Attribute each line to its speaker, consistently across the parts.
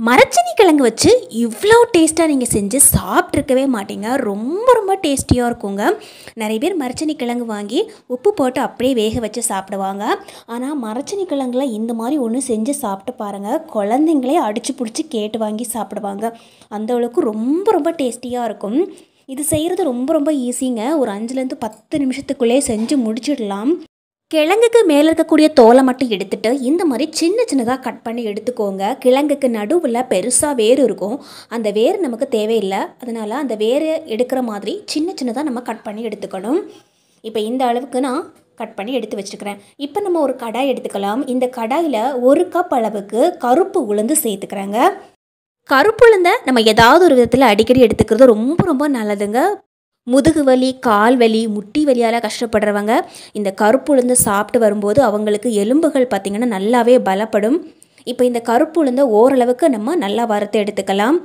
Speaker 1: மரச்சனி கிழங்கு வச்சு இவ்வளோ டேஸ்ட்டாக நீங்கள் செஞ்சு சாப்பிட்ருக்கவே மாட்டீங்க. ரொம்ப ரொம்ப டேஸ்டியாக இருக்குங்க. நிறைய பேர் மரச்சனி கிழங்கு வாங்கி உப்பு போட்டு அப்படியே வேக வச்சு சாப்பிடுவாங்க. ஆனால் மரச்சனி கிழங்குல இந்த மாதிரி ஒன்று செஞ்சு சாப்பிட்டு பாருங்கள். குழந்தைங்களே அடித்து பிடிச்சி கேட்டு வாங்கி சாப்பிடுவாங்க. அந்த அளவுக்கு ரொம்ப ரொம்ப டேஸ்டியாக இருக்கும். இது செய்கிறது ரொம்ப ரொம்ப ஈஸிங்க. ஒரு 5லேருந்து 10 நிமிஷத்துக்குள்ளே செஞ்சு முடிச்சிடலாம். கிழங்குக்கு மேலே இருக்கக்கூடிய தோலை மட்டும் எடுத்துட்டு இந்த மாதிரி சின்ன சின்னதாக கட் பண்ணி எடுத்துக்கோங்க. கிழங்குக்கு நடுவில் பெருசாக வேர் இருக்கும். அந்த வேர் நமக்கு தேவையில்லை. அதனால் அந்த வேரை எடுக்கிற மாதிரி சின்ன சின்னதாக நம்ம கட் பண்ணி எடுத்துக்கணும். இப்போ இந்த அளவுக்கு நான் கட் பண்ணி எடுத்து வச்சுருக்கிறேன். இப்போ நம்ம ஒரு கடாய் எடுத்துக்கலாம். இந்த கடாயில் 1 கப் அளவுக்கு கருப்பு உளுந்து சேர்த்துக்கிறேங்க. கருப்பு உளுந்தை நம்ம ஏதாவது ஒரு விதத்தில் அடிக்கடி எடுத்துக்கிறது ரொம்ப ரொம்ப நல்லதுங்க. முதுகு வலி, கால் வலி, முட்டி வலியால் கஷ்டப்படுறவங்க இந்த கருப்பு உளுந்து சாப்பிட்டு வரும்போது அவங்களுக்கு எலும்புகள் பார்த்திங்கன்னா நல்லாவே பலப்படும். இப்போ இந்த கருப்பு உளுந்தை ஓரளவுக்கு நம்ம நல்லா வறுத்து எடுத்துக்கலாம்.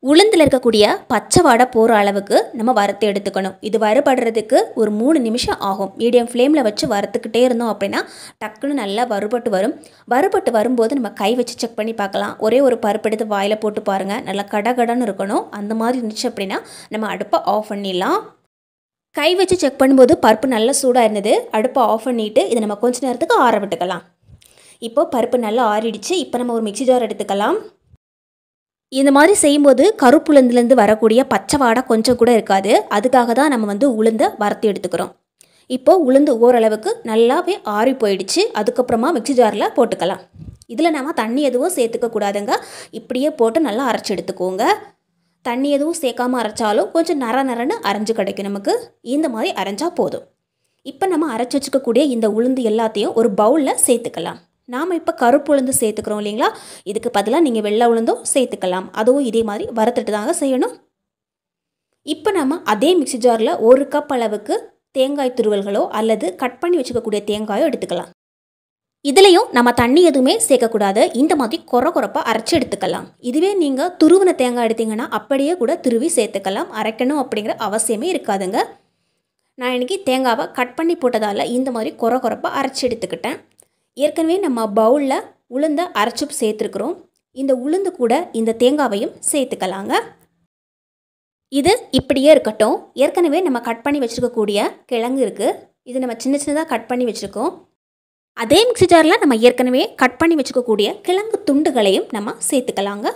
Speaker 1: உளுந்தில் இருக்கக்கூடிய பச்சை வாடை போகிற அளவுக்கு நம்ம வறுத்து எடுத்துக்கணும். இது வறுபடுறதுக்கு ஒரு 3 நிமிஷம் ஆகும். மீடியம் ஃப்ளேமில் வச்சு வறுத்துக்கிட்டே இருந்தோம் அப்படின்னா டக்குன்னு நல்லா வறுபட்டு வரும். வறுபட்டு வரும்போது நம்ம கை வச்சு செக் பண்ணி பார்க்கலாம். ஒரே ஒரு பருப்பு எடுத்து வாயில் போட்டு பாருங்கள். நல்லா கடகடன்னு இருக்கணும். அந்த மாதிரி இருந்துச்சு அப்படின்னா நம்ம அடுப்பை ஆஃப் பண்ணிடலாம். கை வச்சு செக் பண்ணும்போது பருப்பு நல்லா சூடாக இருந்தது. அடுப்பை ஆஃப் பண்ணிவிட்டு இதை நம்ம கொஞ்ச நேரத்துக்கு ஆற விட்டுக்கலாம். இப்போது பருப்பு நல்லா ஆறிடுச்சு. இப்போ நம்ம ஒரு மிக்ஸி ஜார் எடுத்துக்கலாம். இந்த மாதிரி செய்யும்போது கருப்புளுந்துலேருந்து வரக்கூடிய பச்சை வாடை கொஞ்சம் கூட இருக்காது. அதுக்காக தான் நம்ம உளுந்தை வறுத்து எடுத்துக்கிறோம். இப்போது உளுந்து ஓரளவுக்கு நல்லாவே ஆறி போயிடுச்சு. அதுக்கப்புறமா மிக்ஸி ஜாரில் போட்டுக்கலாம். இதில் நம்ம தண்ணி எதுவும் சேர்த்துக்கக்கூடாதுங்க. இப்படியே போட்டு நல்லா அரைச்சி எடுத்துக்கோங்க. தண்ணி எதுவும் சேர்க்காமல் அரைச்சாலும் கொஞ்சம் நரன்னு அரைஞ்சு கிடைக்கும் நமக்கு. இந்த மாதிரி அரைஞ்சால் போதும். இப்போ நம்ம அரைச்சி வச்சுக்கக்கூடிய இந்த உளுந்து எல்லாத்தையும் ஒரு பவுலில் சேர்த்துக்கலாம். நாம் இப்போ கருப்பு உளுந்து சேர்த்துக்கிறோம் இல்லைங்களா? இதுக்கு பதிலாக நீங்கள் வெள்ளை உளுந்தும் சேர்த்துக்கலாம். அதுவும் இதே மாதிரி வறுத்துட்டு தாங்க செய்யணும். இப்போ நம்ம அதே மிக்ஸி ஜாரில் 1 கப் அளவுக்கு தேங்காய் துருவல்களோ அல்லது கட் பண்ணி வச்சுக்கக்கூடிய தேங்காயோ எடுத்துக்கலாம். இதுலேயும் நம்ம தண்ணி எதுவுமே சேர்க்கக்கூடாது. இந்த மாதிரி கொரப்பாக அரைச்சி எடுத்துக்கலாம். இதுவே நீங்கள் துருவின தேங்காய் எடுத்தீங்கன்னா அப்படியே கூட துருவி சேர்த்துக்கலாம். அரைக்கணும் அப்படிங்கிற அவசியமே இருக்காதுங்க. நான் இன்றைக்கி தேங்காவை கட் பண்ணி போட்டதால் இந்த மாதிரி கொரப்பாக அரைச்சி எடுத்துக்கிட்டேன். ஏற்கனவே நம்ம பவுலில் உளுந்தை அரைச்சி சேர்த்துருக்குறோம். இந்த உளுந்து கூட இந்த தேங்காவையும் சேர்த்துக்கலாங்க. இது இப்படியே இருக்கட்டும். ஏற்கனவே நம்ம கட் பண்ணி வச்சுருக்கக்கூடிய கிழங்கு இருக்குது. இது நம்ம சின்ன சின்னதாக கட் பண்ணி வச்சுருக்கோம். அதே மிக்ஸி ஜாரில் நம்ம ஏற்கனவே கட் பண்ணி வச்சுக்கக்கூடிய கிழங்கு துண்டுகளையும் நம்ம சேர்த்துக்கலாங்க.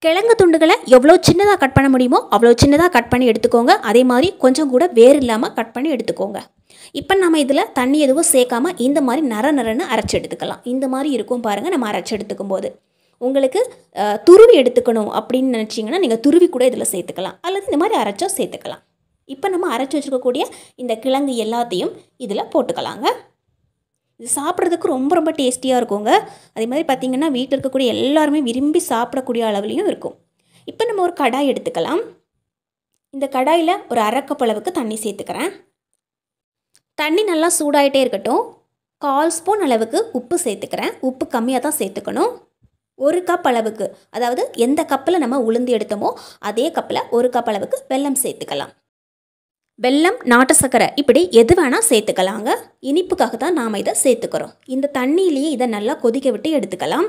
Speaker 1: கிழங்கு துண்டுகளை எவ்வளோ சின்னதாக கட் பண்ண முடியுமோ அவ்வளோ சின்னதாக கட் பண்ணி எடுத்துக்கோங்க. அதே மாதிரி கொஞ்சம் கூட வேர் இல்லாமல் கட் பண்ணி எடுத்துக்கோங்க. இப்போ நம்ம இதில் தண்ணி எதுவும் சேர்க்காமல் இந்த மாதிரி நரன்னு அரைச்சி எடுத்துக்கலாம். இந்த மாதிரி இருக்கும் பாருங்கள். நம்ம அரைச்சி எடுத்துக்கும் போது உங்களுக்கு துருவி எடுத்துக்கணும் அப்படின்னு நினச்சிங்கன்னா நீங்கள் துருவி கூட இதில் சேர்த்துக்கலாம். அல்லது இந்த மாதிரி அரைச்சோ சேர்த்துக்கலாம். இப்போ நம்ம அரைச்சி வச்சுருக்கக்கூடிய இந்த கிழங்கு எல்லாத்தையும் இதில் போட்டுக்கலாங்க. இது சாப்பிட்றதுக்கு ரொம்ப ரொம்ப டேஸ்டியாக இருக்குங்க. அதே மாதிரி பார்த்திங்கன்னா வீட்டில் இருக்கக்கூடிய எல்லாருமே விரும்பி சாப்பிடக்கூடிய அளவுலையும் இருக்கும். இப்போ நம்ம ஒரு கடாய் எடுத்துக்கலாம். இந்த கடாயில் ஒரு 1/2 கப் அளவுக்கு தண்ணி சேர்த்துக்கிறேன். தண்ணி நல்லா சூடாகிட்டே இருக்கட்டும். 1/4 ஸ்பூன் அளவுக்கு உப்பு சேர்த்துக்கிறேன். உப்பு கம்மியாக தான் சேர்த்துக்கணும். 1 கப் அளவுக்கு, அதாவது எந்த கப்பில் நம்ம உளுந்து எடுத்தோமோ அதே கப்பில் 1 கப் அளவுக்கு வெல்லம் சேர்த்துக்கலாம். வெல்லம், நாட்டு சர்க்கரை இப்படி எது வேணால் சேர்த்துக்கலாங்க. இனிப்புக்காக தான் நாம் இதை சேர்த்துக்கிறோம். இந்த தண்ணியிலேயே இதை நல்லா கொதிக்க விட்டு எடுத்துக்கலாம்.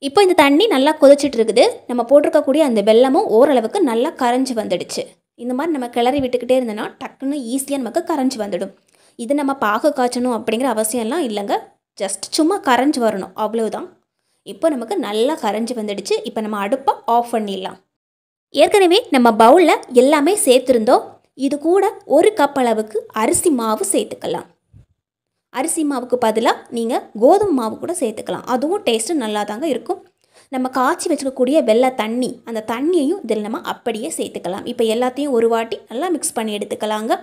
Speaker 1: இப்போ இந்த தண்ணி நல்லா கொதிச்சிட்டு இருக்குது. நம்ம போட்டிருக்கக்கூடிய அந்த வெல்லமும் ஓரளவுக்கு நல்லா கரைஞ்சி வந்துடுச்சு. இந்த மாதிரி நம்ம கிளறி விட்டுக்கிட்டே இருந்தோன்னா டக்குன்னு ஈஸியாக நமக்கு கரைஞ்சி வந்துடும். இது நம்ம பாகு காய்ச்சணும் அப்படிங்கிற அவசியம்லாம் இல்லைங்க. ஜஸ்ட் சும்மா கரைஞ்சி வரணும், அவ்வளவுதான். இப்போ நமக்கு நல்லா கரைஞ்சி வந்துடுச்சு. இப்போ நம்ம அடுப்பை ஆஃப் பண்ணிடலாம். ஏற்கனவே நம்ம பவுலில் எல்லாமே சேர்த்துருந்தோம். இது கூட 1 கப் அளவுக்கு அரிசி மாவு சேர்த்துக்கலாம். அரிசி மாவுக்கு பதிலாக நீங்கள் கோதுமை மாவு கூட சேர்த்துக்கலாம். அதுவும் டேஸ்ட்டு நல்லா தாங்க இருக்கும். நம்ம காய்ச்சி வச்சுக்கக்கூடிய வெள்ளை தண்ணி, அந்த தண்ணியையும் இதில் நம்ம அப்படியே சேர்த்துக்கலாம். இப்போ எல்லாத்தையும் ஒரு வாட்டி நல்லா மிக்ஸ் பண்ணி எடுத்துக்கலாங்க.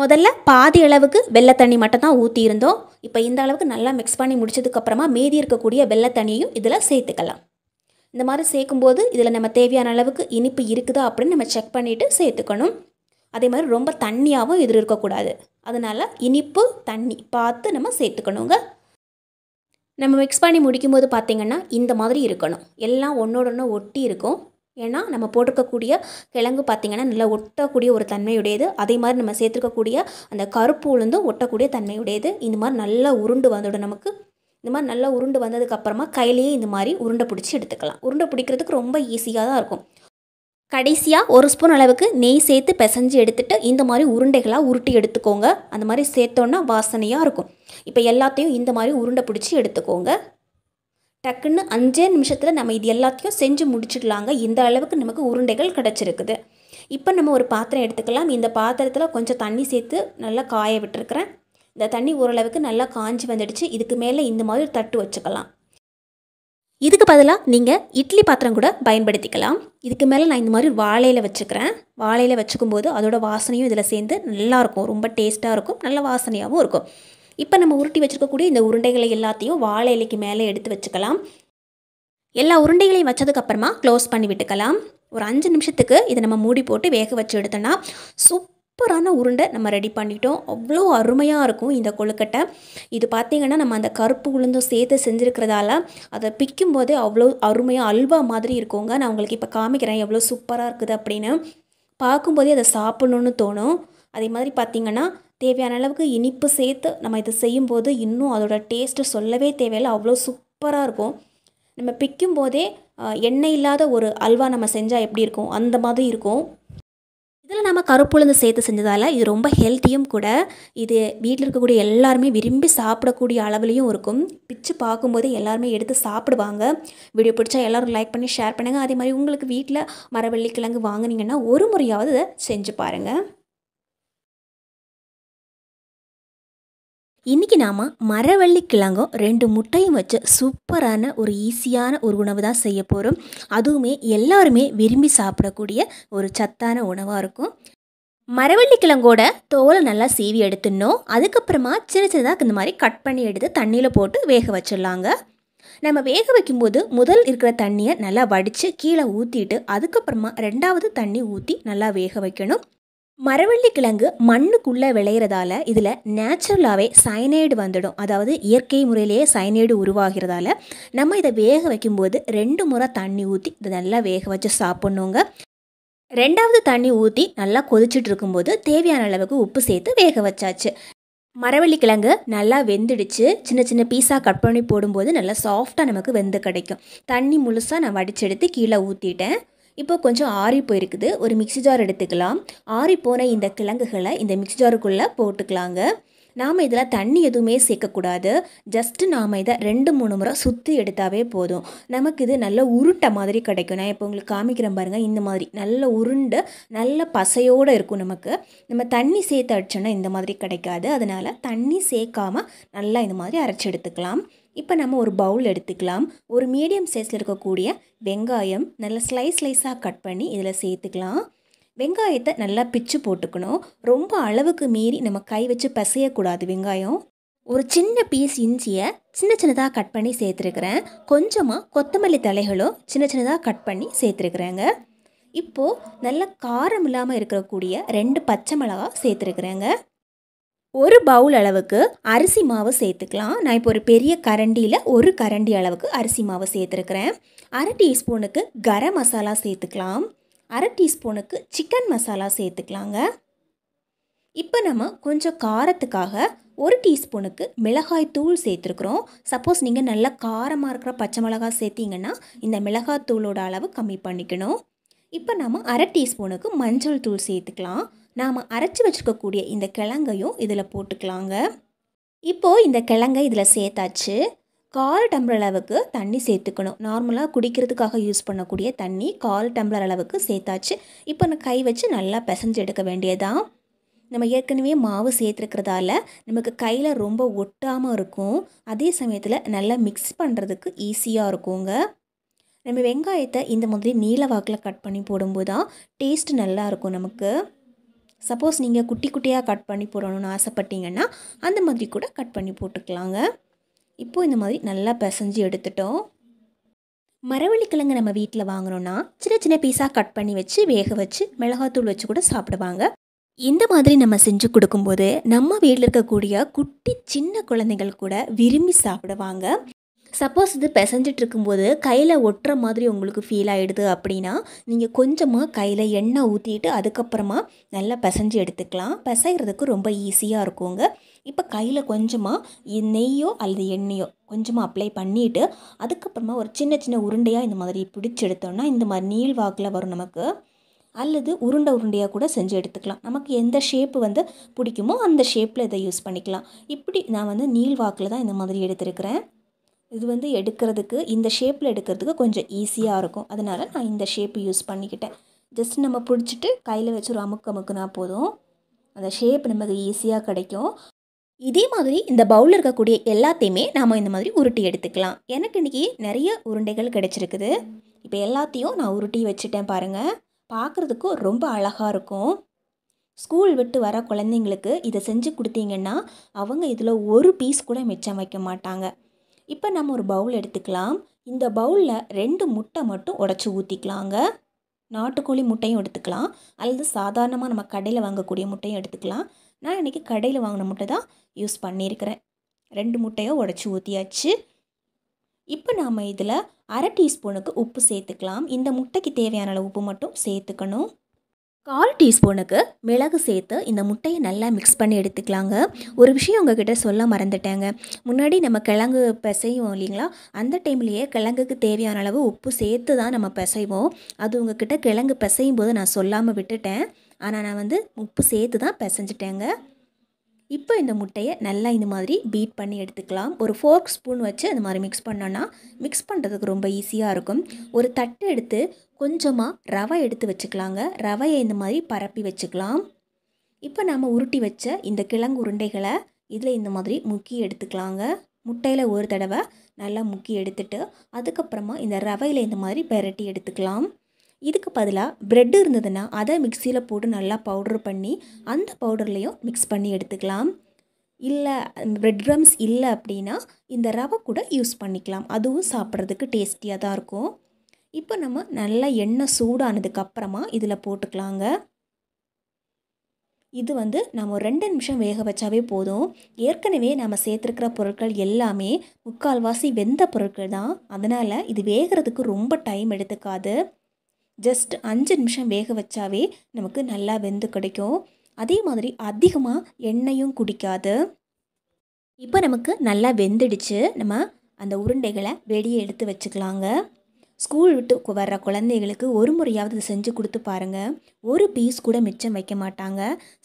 Speaker 1: முதல்ல பாதி அளவுக்கு வெள்ளை தண்ணி மட்டும் தான் ஊற்றியிருந்தோம். இப்போ இந்த அளவுக்கு நல்லா மிக்ஸ் பண்ணி முடிச்சதுக்கப்புறமா மீதி இருக்கக்கூடிய வெள்ளை தண்ணியையும் இதில் சேர்த்துக்கலாம். இந்த மாதிரி சேர்க்கும்போது இதில் நம்ம தேவையான அளவுக்கு இனிப்பு இருக்குதா அப்படின்னு நம்ம செக் பண்ணிவிட்டு சேர்த்துக்கணும். அதே மாதிரி ரொம்ப தண்ணியாகவும் இதில் இருக்கக்கூடாது. அதனால் இனிப்பு தண்ணி பார்த்து நம்ம சேர்த்துக்கணுங்க. நம்ம மிக்ஸ் பண்ணி முடிக்கும்போது பார்த்திங்கன்னா இந்த மாதிரி இருக்கணும். எல்லாம் ஒன்றோட ஒன்று ஒட்டி இருக்கும். ஏன்னா நம்ம போட்டிருக்கக்கூடிய கிழங்கு பார்த்திங்கன்னா நல்லா ஒட்டக்கூடிய ஒரு தன்மையுடையது. அதே மாதிரி நம்ம சேர்த்துருக்கக்கூடிய அந்த கருப்பு உளுந்தும் ஒட்டக்கூடிய தன்மையுடையது. இந்த மாதிரி நல்லா உருண்டு வந்துடும் நமக்கு. இந்த மாதிரி நல்லா உருண்டு வந்ததுக்கப்புறமா கையிலேயே இந்த மாதிரி உருண்டை பிடிச்சி எடுத்துக்கலாம். உருண்டை பிடிக்கிறதுக்கு ரொம்ப ஈஸியாக தான் இருக்கும். கடைசியாக 1 ஸ்பூன் அளவுக்கு நெய் சேர்த்து பிசைஞ்சு எடுத்துகிட்டு இந்த மாதிரி உருண்டைகளாக உருட்டி எடுத்துக்கோங்க. அந்த மாதிரி சேர்த்தோன்னா வாசனையாக இருக்கும். இப்போ எல்லாத்தையும் இந்த மாதிரி உருண்டை பிடிச்சி எடுத்துக்கோங்க. டக்குன்னு 5 நிமிஷத்தில் நம்ம இது எல்லாத்தையும் செஞ்சு முடிச்சிடலாங்க. இந்த அளவுக்கு நமக்கு உருண்டைகள் கிடச்சிருக்குது. இப்போ நம்ம ஒரு பாத்திரம் எடுத்துக்கலாம். இந்த பாத்திரத்தில் கொஞ்சம் தண்ணி சேர்த்து நல்லா காய விட்டுருக்குறேன். இந்த தண்ணி ஓரளவுக்கு நல்லா காஞ்சி வந்துடுச்சு. இதுக்கு மேலே இந்த மாதிரி தட்டு வச்சுக்கலாம். இதுக்கு பதிலாக நீங்கள் இட்லி பாத்திரம் கூட பயன்படுத்திக்கலாம். இதுக்கு மேலே நான் இந்த மாதிரி வாழையில் வச்சுக்கிறேன். வாழையில் வச்சுக்கும்போது அதோட வாசனையும் இதில் சேர்ந்து நல்லாயிருக்கும். ரொம்ப டேஸ்ட்டாக இருக்கும், நல்ல வாசனையாகவும் இருக்கும். இப்போ நம்ம உருட்டி வச்சுருக்கக்கூடிய இந்த உருண்டைகளை எல்லாத்தையும் வாழை இலைக்கு மேலே எடுத்து வச்சுக்கலாம். எல்லா உருண்டைகளையும் வச்சதுக்கப்புறமா க்ளோஸ் பண்ணி விட்டுக்கலாம். ஒரு 5 நிமிஷத்துக்கு இதை நம்ம மூடி போட்டு வேக வச்சு எடுத்தோன்னா சூப்பரான உருண்டை நம்ம ரெடி பண்ணிட்டோம். அவ்வளோ அருமையாக இருக்கும் இந்த கொழுக்கட்டை. இது பார்த்திங்கன்னா நம்ம அந்த கருப்பு உளுந்தும் சேர்த்து செஞ்சுருக்கிறதால அதை பிக்கும் போதே அவ்வளோ அருமையாக அல்வா மாதிரி இருக்குங்க. நான் உங்களுக்கு இப்போ காமிக்கிறேன் எவ்வளோ சூப்பராக இருக்குது அப்படின்னு. பார்க்கும்போதே அதை சாப்பிட்ணுன்னு தோணும். அதே மாதிரி பார்த்திங்கன்னா தேவையான அளவுக்கு இனிப்பு சேர்த்து நம்ம இதை செய்யும்போது இன்னும் அதோட டேஸ்ட்டு சொல்லவே தேவையில்லை, அவ்வளோ சூப்பராக இருக்கும். நம்ம பிக்கும் போதே எண்ணெய் இல்லாத ஒரு அல்வா நம்ம செஞ்சால் எப்படி இருக்கும் அந்த மாதிரி இருக்கும். இதில் நம்ம கருப்புளுந்து சேர்த்து செஞ்சதால் இது ரொம்ப ஹெல்த்தியும் கூட. இது வீட்டில் இருக்கக்கூடிய எல்லாருமே விரும்பி சாப்பிடக்கூடிய அளவுலேயும் இருக்கும். பிச்சு பார்க்கும்போது எல்லாருமே எடுத்து சாப்பிடுவாங்க. வீடியோ பிடிச்சா எல்லோரும் லைக் பண்ணி ஷேர் பண்ணுங்கள். அதே மாதிரி உங்களுக்கு வீட்டில் மரவள்ளி கிழங்கு வாங்கினீங்கன்னா ஒரு முறையாவது இதை செஞ்சு பாருங்கள். இன்றைக்கி நாம் மரவள்ளி கிழங்கும் 2 முட்டையும் வச்சு சூப்பரான ஒரு ஈஸியான ஒரு உணவு தான் செய்ய போகிறோம். அதுவுமே எல்லாருமே விரும்பி சாப்பிடக்கூடிய ஒரு சத்தான உணவாக இருக்கும். மரவள்ளி கிழங்கோட தோலை நல்லா சீவி எடுத்துடணும். அதுக்கப்புறமா சின்ன சின்னதாக இந்த மாதிரி கட் பண்ணி எடுத்து தண்ணியில் போட்டு வேக வச்சிடலாங்க. நம்ம வேக வைக்கும்போது முதல் இருக்கிற தண்ணியை நல்லா வடித்து கீழே ஊற்றிட்டு அதுக்கப்புறமா 2வது தண்ணி ஊற்றி நல்லா வேக வைக்கணும். மரவள்ளி கிழங்கு மண்ணுக்குள்ளே விளையிறதால இதில் நேச்சுரலாகவே சயனைடு வந்துடும். அதாவது இயற்கை முறையிலேயே சயனைடு உருவாகிறதால நம்ம இதை வேக வைக்கும்போது 2 முறை தண்ணி ஊற்றி இதை நல்லா வேக வச்சு சாப்பிட்ணுங்க. 2வது தண்ணி ஊற்றி நல்லா கொதிச்சுட்டு இருக்கும்போது தேவையான அளவுக்கு உப்பு சேர்த்து வேக வச்சாச்சு. மரவள்ளி கிழங்கு நல்லா வெந்துடுச்சு. சின்ன சின்ன பீஸாக கட் பண்ணி போடும்போது நல்லா சாஃப்டாக நமக்கு வெந்து கிடைக்கும். தண்ணி முழுசாக நான் வடிச்செடுத்து கீழே ஊற்றிட்டேன். இப்போ கொஞ்சம் ஆறி போயிருக்குது. ஒரு மிக்ஸி ஜார் எடுத்துக்கலாம். ஆறி போன இந்த கிழங்குகளை இந்த மிக்ஸி ஜாருக்குள்ளே போட்டுக்கலாங்க. நாம் இதில் தண்ணி எதுவுமே சேர்க்கக்கூடாது. ஜஸ்ட்டு நாம் இதை 2-3 முறை சுற்றி எடுத்தாவே போதும். நமக்கு இது நல்ல உருட்டை மாதிரி கிடைக்கும். நான் இப்போ உங்களுக்கு காமிக்கிறேன் பாருங்கள். இந்த மாதிரி நல்ல உருண்டு நல்ல பசையோடு இருக்கும். நம்ம தண்ணி சேர்த்து அடிச்சோன்னா இந்த மாதிரி கிடைக்காது. அதனால் தண்ணி சேர்க்காமல் நல்லா இந்த மாதிரி அரைச்சி எடுத்துக்கலாம். இப்போ நம்ம ஒரு பவுல் எடுத்துக்கலாம். ஒரு மீடியம் சைஸில் இருக்கக்கூடிய வெங்காயம் நல்லா ஸ்லைஸாக கட் பண்ணி இதில் சேர்த்துக்கலாம். வெங்காயத்தை நல்லா பிச்சு போட்டுக்கணும். ரொம்ப அளவுக்கு மீறி நம்ம கை வச்சு பிசையக்கூடாது. வெங்காயம் ஒரு சின்ன பீஸ் இஞ்சியை சின்னதாக கட் பண்ணி சேர்த்துருக்குறேன். கொஞ்சமாக கொத்தமல்லி தலைகளும் சின்னதாக கட் பண்ணி சேர்த்துருக்குறேங்க. இப்போது நல்ல காரம் இல்லாமல் இருக்கக்கூடிய 2 பச்சை மிளகாய் சேர்த்துருக்குறேங்க. ஒரு பவுல் அளவுக்கு அரிசி மாவு சேர்த்துக்கலாம். நான் இப்போ ஒரு பெரிய கரண்டியில் 1 கரண்டி அளவுக்கு அரிசி மாவு சேர்த்துருக்குறேன். 1/2 டீஸ்பூனுக்கு கரம் மசாலா சேர்த்துக்கலாம். 1/2 டீஸ்பூனுக்கு சிக்கன் மசாலா சேர்த்துக்கலாங்க. இப்போ நம்ம கொஞ்சம் காரத்துக்காக 1 டீஸ்பூனுக்கு மிளகாய் தூள் சேர்த்துருக்குறோம். சப்போஸ் நீங்கள் நல்லா காரமாக இருக்கிற பச்சை மிளகாய் சேர்த்திங்கன்னா இந்த மிளகாய் தூளோட அளவு கம்மி பண்ணிக்கணும். இப்போ நம்ம 1/2 டீஸ்பூனுக்கு மஞ்சள் தூள் சேர்த்துக்கலாம். நாம் அரைச்சி வச்சுருக்கக்கூடிய இந்த கிழங்கையும் இதில் போட்டுக்கலாங்க. இப்போது இந்த கிழங்கை இதில் சேர்த்தாச்சு. 1/4 டம்ளர் அளவுக்கு தண்ணி சேர்த்துக்கணும். நார்மலாக குடிக்கிறதுக்காக யூஸ் பண்ணக்கூடிய தண்ணி 1/4 டம்ளர் அளவுக்கு சேர்த்தாச்சு. இப்போ நான் கை வச்சு நல்லா பிசைஞ்சு எடுக்க வேண்டியதான். நம்ம ஏற்கனவே மாவு சேர்த்துருக்கிறதால நமக்கு கையில் ரொம்ப ஒட்டாமல் இருக்கும். அதே சமயத்தில் நல்லா மிக்ஸ் பண்ணுறதுக்கு ஈஸியாக இருக்குங்க. நம்ம வெங்காயத்தை இந்த மாதிரி நீல வாக்கில் கட் பண்ணி போடும்போது தான் டேஸ்ட்டு நல்லாயிருக்கும் நமக்கு. சப்போஸ் நீங்கள் குட்டி குட்டியாக கட் பண்ணி போடணும்னு ஆசைப்பட்டீங்கன்னா அந்த மாதிரி கூட கட் பண்ணி போட்டுக்கலாங்க. இப்போது இந்த மாதிரி நல்லா பிசைஞ்சு எடுத்துட்டோம். மரவள்ளி கிழங்கு நம்ம வீட்டில் வாங்கினோன்னா சின்ன பீஸாக கட் பண்ணி வச்சு வேக வச்சு மிளகாத்தூள் வச்சு கூட சாப்பிடுவாங்க. இந்த மாதிரி நம்ம செஞ்சு கொடுக்கும்போது நம்ம வீட்டில் இருக்கக்கூடிய குட்டி சின்ன குழந்தைகள் கூட விரும்பி சாப்பிடுவாங்க. சப்போஸ் இது பிசைஞ்சிட்டு இருக்கும்போது கையில் ஒட்டுற மாதிரி உங்களுக்கு ஃபீல் ஆகிடுது அப்படின்னா நீங்கள் கொஞ்சமாக கையில் எண்ணெய் ஊற்றிட்டு அதுக்கப்புறமா நல்லா பிசைஞ்சு எடுத்துக்கலாம். பிசைகிறதுக்கு ரொம்ப ஈஸியாக இருக்குங்க. இப்போ கையில் கொஞ்சமாக நெய்யோ அல்லது எண்ணெயோ கொஞ்சமாக அப்ளை பண்ணிவிட்டு அதுக்கப்புறமா ஒரு சின்ன சின்ன உருண்டையாக இந்த மாதிரி பிடிச்சி எடுத்தோம்னா இந்த மாதிரி நீள் வாக்கில் வரும் நமக்கு. அல்லது உருண்டையாக கூட செஞ்சு எடுத்துக்கலாம். நமக்கு எந்த ஷேப்பு வந்து பிடிக்குமோ அந்த ஷேப்பில் இதை யூஸ் பண்ணிக்கலாம். இப்படி நான் வந்து நீள் வாக்கில் தான் இந்த மாதிரி எடுத்துருக்கிறேன். இது வந்து எடுக்கிறதுக்கு இந்த ஷேப்பில் எடுக்கிறதுக்கு கொஞ்சம் ஈஸியாக இருக்கும். அதனால் நான் இந்த ஷேப்பு யூஸ் பண்ணிக்கிட்டேன். ஜஸ்ட் நம்ம பிடிச்சிட்டு கையில் வச்சு ஒரு அமுக்குனா போதும், அந்த ஷேப் நமக்கு ஈஸியாக கிடைக்கும். இதே மாதிரி இந்த பவுலில் இருக்கக்கூடிய எல்லாத்தையுமே நாம் இந்த மாதிரி உருட்டி எடுத்துக்கலாம். எனக்கு இன்றைக்கி நிறைய உருண்டைகள் கிடச்சிருக்குது. இப்போ எல்லாத்தையும் நான் உருட்டி வச்சுட்டேன் பாருங்கள். பார்க்குறதுக்கு ரொம்ப அழகாக இருக்கும். ஸ்கூல் விட்டு வர குழந்தைங்களுக்கு இதை செஞ்சு கொடுத்தீங்கன்னா அவங்க இதில் ஒரு பீஸ் கூட மிச்சம் வைக்க மாட்டாங்க. இப்போ நம்ம ஒரு பவுல் எடுத்துக்கலாம். இந்த பவுலில் 2 முட்டை மட்டும் உடச்சி ஊற்றிக்கலாங்க. நாட்டுக்கோழி முட்டையும் எடுத்துக்கலாம் அல்லது சாதாரணமாக நம்ம கடையில் வாங்கக்கூடிய முட்டையும் எடுத்துக்கலாம். நான் இன்றைக்கி கடையில் வாங்கின முட்டை தான் யூஸ் பண்ணியிருக்கிறேன். 2 முட்டையை உடச்சி ஊற்றியாச்சு. இப்போ நாம் இதில் 1/2 டீஸ்பூனுக்கு உப்பு சேர்த்துக்கலாம். இந்த முட்டைக்கு தேவையான அளவு உப்பு மட்டும் சேர்த்துக்கணும். 1/4 டீஸ்பூனுக்கு மிளகு சேர்த்து இந்த முட்டையை நல்லா மிக்ஸ் பண்ணி எடுத்துக்கலாங்க. ஒரு விஷயம் உங்ககிட்ட சொல்ல மறந்துட்டேங்க. முன்னாடி நம்ம கிழங்கு பிசைவோம் இல்லைங்களா, அந்த டைம்லேயே கிழங்குக்கு தேவையான அளவு உப்பு சேர்த்து தான் நம்ம பிசைவோம். அது உங்ககிட்ட கிழங்கு பிசையும் போது நான் சொல்லாமல் விட்டுட்டேன். ஆனால் நான் வந்து உப்பு சேர்த்து தான் பிசைஞ்சிட்டேங்க. இப்போ இந்த முட்டையை நல்லா இந்த மாதிரி பீட் பண்ணி எடுத்துக்கலாம். ஒரு ஃபோர்க் ஸ்பூன் வச்சு அந்த மாதிரி மிக்ஸ் பண்ணோன்னா மிக்ஸ் பண்ணுறதுக்கு ரொம்ப ஈஸியாக இருக்கும். ஒரு தட்டு எடுத்து கொஞ்சமாக ரவை எடுத்து வச்சுக்கலாங்க. ரவையை இந்த மாதிரி பரப்பி வச்சுக்கலாம். இப்போ நம்ம உருட்டி வச்ச இந்த கிழங்கு உருண்டைகளை இதில் இந்த மாதிரி முக்கி எடுத்துக்கலாங்க. முட்டையில் ஒரு தடவை நல்லா முக்கி எடுத்துட்டு அதுக்கப்புறமா இந்த ரவையில் இந்த மாதிரி பெரட்டி எடுத்துக்கலாம். இதுக்கு பதிலாக ப்ரெட் இருந்ததுன்னா அதை மிக்சியில் போட்டு நல்லா பவுட்ரு பண்ணி அந்த பவுடர்லேயும் மிக்ஸ் பண்ணி எடுத்துக்கலாம். இல்லை ப்ரெட் க்ரம்ஸ் இல்லை அப்படின்னா இந்த ரவை கூட யூஸ் பண்ணிக்கலாம். அதுவும் சாப்பிட்றதுக்கு டேஸ்டியாக தான் இருக்கும். இப்போ நம்ம நல்லா எண்ணெய் சூடானதுக்கப்புறமா இதில் போட்டுக்கலாங்க. இது வந்து நம்ம 2 நிமிஷம் வேக வச்சாவே போதும். ஏற்கனவே நம்ம சேர்த்துருக்கிற பொருட்கள் எல்லாமே 3/4 வெந்த பொருட்கள் தான். அதனால் இது வேகிறதுக்கு ரொம்ப டைம் எடுத்துக்காது. ஜஸ்ட் 5 நிமிஷம் வேக வச்சாவே நமக்கு நல்லா வெந்து கிடைக்கும். அதே மாதிரி அதிகமாக எண்ணெயும் குடிக்காது. இப்போ நமக்கு நல்லா வெந்துடுச்சு. நம்ம அந்த உருண்டைகளை வெளியே எடுத்து வச்சுக்கலாங்க. ஸ்கூல் விட்டு வர்ற குழந்தைகளுக்கு ஒரு முறையாவது செஞ்சு கொடுத்து பாருங்கள். ஒரு பீஸ் கூட மிச்சம் வைக்க மாட்டாங்க.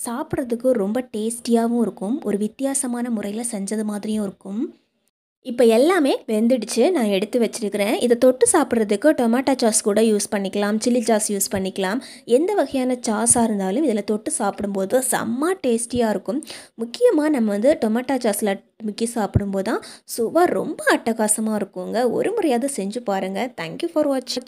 Speaker 1: சாப்பிட்றதுக்கு ரொம்ப டேஸ்டியாகவும் இருக்கும். ஒரு வித்தியாசமான முறையில் செஞ்சது மாதிரியும் இருக்கும். இப்போ எல்லாமே வெந்துடுச்சு. நான் எடுத்து வச்சுருக்கிறேன். இதை தொட்டு சாப்பிட்றதுக்கு டொமேட்டோ சாஸ் கூட யூஸ் பண்ணிக்கலாம், சில்லி சாஸ் யூஸ் பண்ணிக்கலாம். எந்த வகையான சாஸாக இருந்தாலும் இதில் தொட்டு சாப்பிடும்போது செம்ம டேஸ்டியாக இருக்கும். முக்கியமாக நம்ம வந்து டொமேட்டோ சாஸில் முக்கி சாப்பிடும்போது தான் சுவை ரொம்ப அட்டகாசமாக இருக்குங்க. ஒரு முறையாவது செஞ்சு பாருங்கள். தேங்க்யூ ஃபார் வாட்சிங்.